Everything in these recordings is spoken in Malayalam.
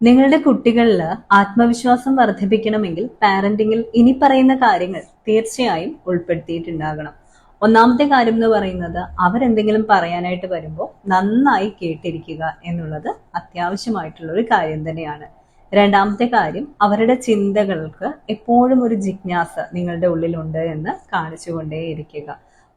നിങ്ങളുടെ കുട്ടികളിൽ ആത്മവിശ്വാസം വർദ്ധിപ്പിക്കണമെങ്കിൽ പാരന്റിങ്ങിൽ ഇനി പറയുന്ന കാര്യങ്ങൾ തീർച്ചയായും ഉൾപ്പെടുത്തിയിട്ടുണ്ടാകണം. ഒന്നാമത്തെ കാര്യം എന്ന് പറയുന്നത്, അവരെന്തെങ്കിലും പറയാനായിട്ട് വരുമ്പോൾ നന്നായി കേട്ടിരിക്കുക എന്നുള്ളത് അത്യാവശ്യമായിട്ടുള്ള ഒരു കാര്യം തന്നെയാണ്. രണ്ടാമത്തെ കാര്യം, അവരുടെ ചിന്തകൾക്ക് എപ്പോഴും ഒരു ജിജ്ഞാസ നിങ്ങളുടെ ഉള്ളിലുണ്ട് എന്ന് കാണിച്ചുകൊണ്ടേയിരിക്കുക.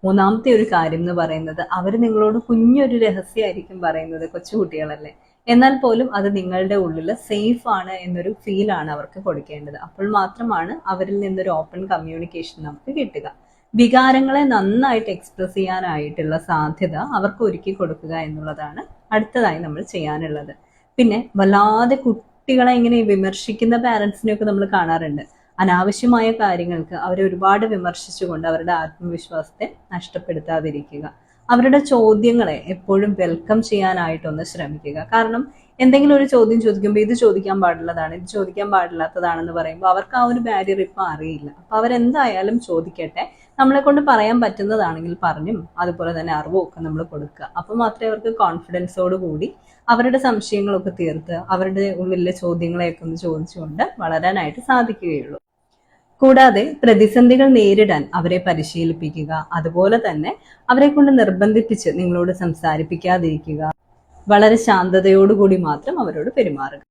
മൂന്നാമത്തെ ഒരു കാര്യം എന്ന് പറയുന്നത്, അവർ നിങ്ങളോട് കുഞ്ഞൊരു രഹസ്യമായിരിക്കും പറയുന്നത്, കൊച്ചുകുട്ടികളല്ലേ, എന്നാൽ പോലും അത് നിങ്ങളുടെ ഉള്ളിൽ സേഫ് ആണ് എന്നൊരു ഫീലാണ് അവർക്ക് കൊടുക്കേണ്ടത്. അപ്പോൾ മാത്രമാണ് അവരിൽ നിന്നൊരു ഓപ്പൺ കമ്മ്യൂണിക്കേഷൻ നമുക്ക് കിട്ടുക. വികാരങ്ങളെ നന്നായിട്ട് എക്സ്പ്രസ് ചെയ്യാനായിട്ടുള്ള സാധ്യത അവർക്ക് ഒരുക്കി കൊടുക്കുക എന്നുള്ളതാണ് അടുത്തതായി നമ്മൾ ചെയ്യാനുള്ളത്. പിന്നെ വല്ലാതെ കുട്ടികളെ ഇങ്ങനെ വിമർശിക്കുന്ന പാരൻസിനെയൊക്കെ നമ്മൾ കാണാറുണ്ട്. അനാവശ്യമായ കാര്യങ്ങൾക്ക് അവരെ ഒരുപാട് വിമർശിച്ചുകൊണ്ട് അവരുടെ ആത്മവിശ്വാസത്തെ നഷ്ടപ്പെടുത്താതിരിക്കുക. അവരുടെ ചോദ്യങ്ങളെ എപ്പോഴും വെൽക്കം ചെയ്യാനായിട്ടൊന്ന് ശ്രമിക്കുക. കാരണം എന്തെങ്കിലും ഒരു ചോദ്യം ചോദിക്കുമ്പോൾ ഇത് ചോദിക്കാൻ പാടുള്ളതാണ്, ഇത് ചോദിക്കാൻ പാടില്ലാത്തതാണെന്ന് പറയുമ്പോൾ അവർക്ക് ആ ഒരു ബാരിയർ ഇപ്പം അറിയില്ല. അപ്പൊ അവരെന്തായാലും ചോദിക്കട്ടെ. നമ്മളെ കൊണ്ട് പറയാൻ പറ്റുന്നതാണെങ്കിൽ പറഞ്ഞും അതുപോലെ തന്നെ അറിവും ഒക്കെ നമ്മൾ കൊടുക്കുക. അപ്പോൾ മാത്രമേ അവർക്ക് കോൺഫിഡൻസോട് കൂടി അവരുടെ സംശയങ്ങളൊക്കെ തീർത്ത് അവരുടെ ഉള്ളിലെ ചോദ്യങ്ങളെയൊക്കെ ഒന്ന് ചോദിച്ചുകൊണ്ട് വളരാനായിട്ട് സാധിക്കുകയുള്ളൂ. കൂടാതെ പ്രതിസന്ധികൾ നേരിടാൻ അവരെ പരിശീലിപ്പിക്കുക. അതുപോലെ തന്നെ അവരെ കൊണ്ട് നിർബന്ധിപ്പിച്ച് നിങ്ങളോട് സംസാരിപ്പിക്കാതിരിക്കുക. വളരെ ശാന്തതയോടുകൂടി മാത്രം അവരോട് പെരുമാറുക.